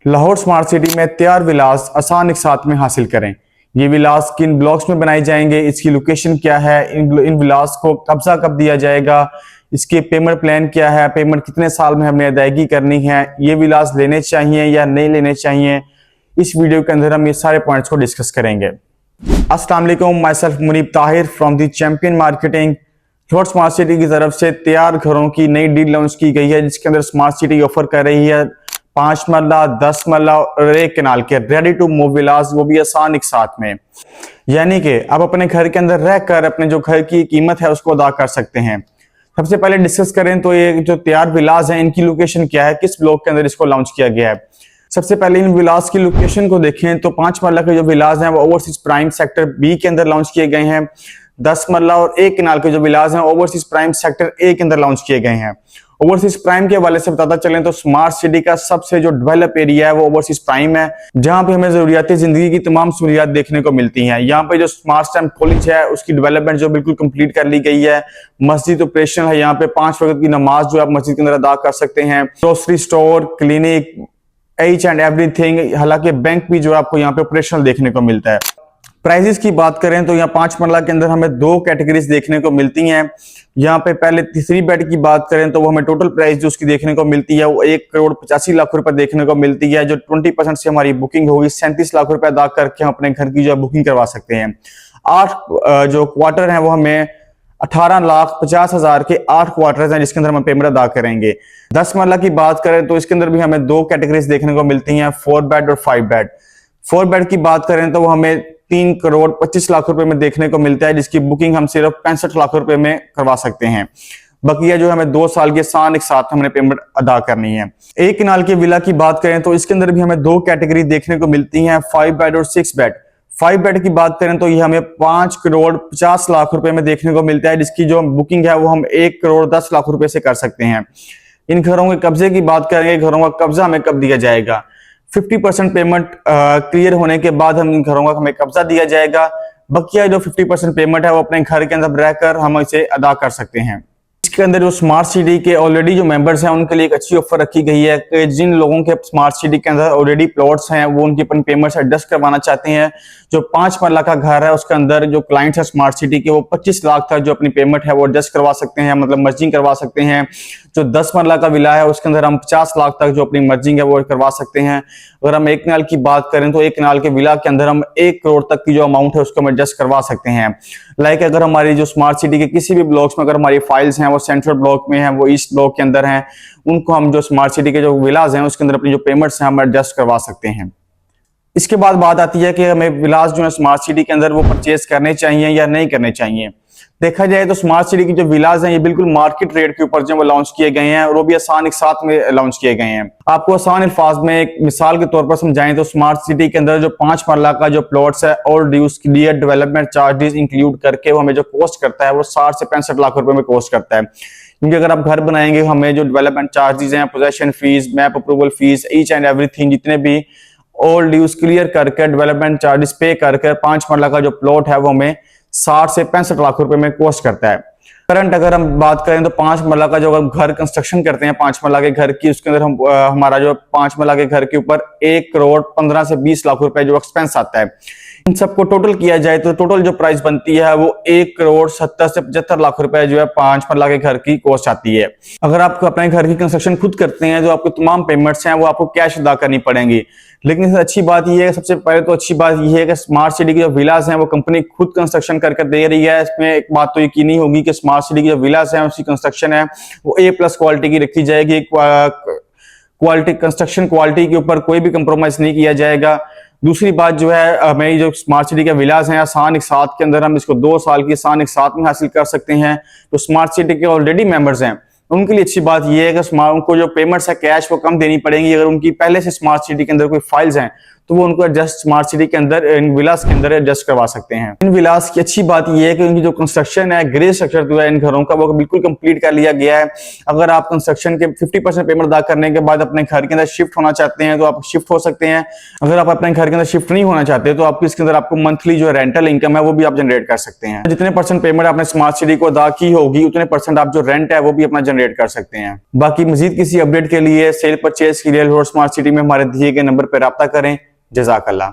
Lahore smart city में तैयार विलास आसान एक साथ में हासिल करें। ये विलास किन ब्लॉक्स में बनाए जाएंगे, इसकी लोकेशन क्या है, इन विलास को कब्जा कब दिया जाएगा, इसके पेमेंट प्लान क्या है, पेमेंट कितने साल में हमने अदायगी करनी है, ये विलास लेने चाहिए या नहीं लेने चाहिए, इस वीडियो के अंदर हम ये सारे पॉइंट्स को डिस्कस करेंगे। अस्सलाम वालेकुम, myself Munib Tahir from the champion marketing. Lahore smart city की तरफ से तैयार घरों की नई डील लॉन्च की गई है, जिसके अंदर स्मार्ट सिटी ऑफर कर रही है 5 मरला, 10 मरला और 1 कनाल के रेडी टू मूव विलास, वो भी आसान एक साथ में। यानी कि आप अपने घर के अंदर रहकर अपने जो घर की कीमत है उसको अदा कर सकते हैं। सबसे पहले डिस्कस करें तो ये जो तैयार विलास हैं इनकी लोकेशन क्या है, किस ब्लॉक के अंदर इसको लॉन्च किया गया है। सबसे पहले इन विलास की लोकेशन को देखें तो 5 मरला के जो विलास हैं वो ओवरसीज प्राइम सेक्टर बी के अंदर लॉन्च किए गए हैं। 10 मरला और 1 कनाल के जो विलास हैं ओवरसीज प्राइम सेक्टर ए के अंदर लॉन्च किए गए हैं। ओवरसीज प्राइम के हवाले से बताता चलें तो स्मार्ट सिटी का सबसे जो डेवलप एरिया है वो ओवरसीज प्राइम है, जहां पे हमें जरूरियाती जिंदगी की तमाम सहूलियात देखने को मिलती हैं। यहाँ पे जो स्मार्ट स्टैम्प कॉलेज है उसकी डेवलपमेंट जो बिल्कुल कंप्लीट कर ली गई है। मस्जिद ऑपरेशनल है, यहाँ पे 5 वक्त की नमाज जो आप मस्जिद के अंदर अदा कर सकते हैं। Grocery store, clinic, H and everything, हालांकि बैंक भी जो आपको यहाँ पे ऑपरेशनल देखने को मिलता है। प्राइजेस की बात करें तो यहाँ 5 मरला के अंदर हमें 2 कैटेगरीज देखने को मिलती हैं। यहाँ पे पहले तीसरी बेड की बात करें तो वो हमें टोटल प्राइस जो उसकी देखने को मिलती है वो 1,85,00,000 रुपए देखने को मिलती है। जो 20% से हमारी बुकिंग होगी 37 लाख रुपए अदा करके हम अपने घर की जो बुकिंग करवा सकते हैं। 8 जो क्वार्टर है वो हमें 18,50,000 के 8 क्वार्टर्स हैं, जिसके अंदर हम पेमेंट अदा करेंगे। 10 मरला की बात करें तो इसके अंदर भी हमें 2 कैटेगरीज देखने को मिलती हैं, 4 बेड और 5 बेड। 4 बेड की बात करें तो वो हमें 3,25,00,000 रुपए में देखने को मिलता है, जिसकी बुकिंग हम सिर्फ 65 लाख रुपए में करवा सकते हैं। बकिया जो हमें 2 साल के आसान एक साथ हमने पेमेंट अदा करनी है। 1 कनाल के विला की बात करें तो इसके अंदर भी हमें 2 कैटेगरी देखने को मिलती हैं, 5 बेड और 6 बेड। 5 बेड की बात करें तो ये हमें 5,50,00,000 रुपए में देखने को मिलता है, जिसकी जो बुकिंग है वो हम 1,10,00,000 रुपए से कर सकते हैं। इन घरों के कब्जे की बात करेंगे, घरों का कब्जा हमें कब दिया जाएगा। 50% पेमेंट क्लियर होने के बाद हम इन घरों का हमें कब्जा दिया जाएगा। बकिया जो 50% पेमेंट है वो अपने घर के अंदर रहकर हम इसे अदा कर सकते हैं। इसके अंदर जो स्मार्ट सिटी के ऑलरेडी जो मेंबर्स हैं उनके लिए एक अच्छी ऑफर रखी गई है कि जिन लोगों के स्मार्ट सिटी के अंदर ऑलरेडी प्लॉट्स हैं वो उनकी अपनी पेमेंट्स एडजस्ट करवाना चाहते हैं। जो 5 मरला का घर है उसके अंदर जो क्लाइंट्स है स्मार्ट सिटी के वो 25 लाख तक जो अपनी पेमेंट है वो एडजस्ट करवा सकते हैं, मतलब मर्जिंग करवा सकते हैं। जो 10 मरला का विला है उसके अंदर हम 50 लाख तक जो अपनी मर्जिंग है वो करवा सकते हैं। अगर हम 1 कनाल की बात करें तो 1 कनाल के विला के अंदर हम 1 करोड़ तक की जो अमाउंट है उसको हम एडजस्ट करवा सकते हैं। लाइक अगर हमारी जो स्मार्ट सिटी के किसी भी ब्लॉक्स में अगर हमारी फाइल्स हैं वो सेंट्रल ब्लॉक में है, वो ईस्ट ब्लॉक के अंदर हैं, उनको हम जो स्मार्ट सिटी के जो विलास हैं उसके अंदर अपनी जो पेमेंट्स हैं हम एडजस्ट करवा सकते हैं। इसके बाद बात आती है कि हमें विलास जो है स्मार्ट सिटी के अंदर वो परचेज करने चाहिए या नहीं करने चाहिए। देखा जाए तो स्मार्ट सिटी की जो विलास हैं ये बिल्कुल मार्केट रेट के ऊपर जो लॉन्च किए गए हैं और वो भी आसान एक साथ में लॉन्च किए गए हैं। आपको आसान अल्फाज में एक मिसाल के तौर पर समझाएं तो स्मार्ट सिटी के अंदर जो 5 मरला का जो प्लॉट्स है और dues clear development charges include करके वो हमें जो कॉस्ट करता है वो 60 से 65 लाख रुपए में कॉस्ट करता है। क्योंकि अगर आप घर बनाएंगे हमें जो डेवलपमेंट चार्जेस हैं, possession fees, map approval fees, each and everything, जितने भी ऑल ड्यूज क्लियर करके डेवलपमेंट चार्जेस पे करके 5 मरला का जो प्लॉट है वो हमें 60 से 65 लाख रुपए में कॉस्ट करता है। करंट अगर हम बात करें तो 5 मरला का जो घर कंस्ट्रक्शन करते हैं 5 मरला के घर की, उसके अंदर हम हमारा जो 5 मरला के घर के ऊपर 1,15 से 20 लाख रुपए जो एक्सपेंस आता है। इन सबको टोटल किया जाए तो टोटल जो प्राइस बनती है वो 1,70 से 75 लाख रुपए जो है 5 मरला के घर की कॉस्ट आती है। अगर आप अपने घर की कंस्ट्रक्शन खुद करते हैं तो आपको तमाम पेमेंट्स हैं वो आपको कैश अदा करनी पड़ेंगी। लेकिन अच्छी बात यह है, सबसे पहले तो अच्छी बात यह है कि स्मार्ट सिटी की जो विलास हैं वो कंपनी खुद कंस्ट्रक्शन करके दे रही है। इसमें एक बात तो यकीनी होगी कि स्मार्ट सिटी की जो विलास हैं उसकी कंस्ट्रक्शन है वो A+ क्वालिटी की रखी जाएगी। क्वालिटी कंस्ट्रक्शन क्वालिटी के ऊपर कोई भी कंप्रोमाइज नहीं किया जाएगा। दूसरी बात जो है, हमें जो स्मार्ट सिटी के विलास हैं आसान एक साथ के अंदर हम इसको 2 साल की आसान एक साथ में हासिल कर सकते हैं। तो स्मार्ट सिटी के ऑलरेडी मेंबर्स हैं उनके लिए अच्छी बात यह है कि उनको जो पेमेंट्स है कैश वो कम देनी पड़ेंगी। अगर उनकी पहले से स्मार्ट सिटी के अंदर कोई फाइल्स हैं तो वो उनको एडजस्ट स्मार्ट सिटी के अंदर, इन विलास के अंदर एडजस्ट करवा सकते हैं। इन विलास की अच्छी बात यह है कि उनकी जो कंस्ट्रक्शन है, ग्रे स्ट्रक्चर जो है इन घरों का, वो बिल्कुल कंप्लीट कर लिया गया है। अगर आप कंस्ट्रक्शन के 50% पेमेंट अदा करने के बाद अपने घर के अंदर शिफ्ट होना चाहते हैं तो आप शिफ्ट हो सकते हैं। अगर आप अपने घर के अंदर शिफ्ट नहीं होना चाहते तो आपको इसके अंदर आपको मंथली जो रेंटल इनकम है वो भी आप जनरेट कर सकते हैं। जितने परसेंट पेमेंट आपने स्मार्ट सिटी को अदा की होगी उतने परसेंट आप जो रेंट है वो भी अपना जनरेट कर सकते हैं। बाकी मजीद किसी अपडेट के लिए, सेल परचेज के लिए लाहौर स्मार्ट सिटी में हमारे दिए गए नंबर पर राब्ता करें। जज़ाकल्लाह।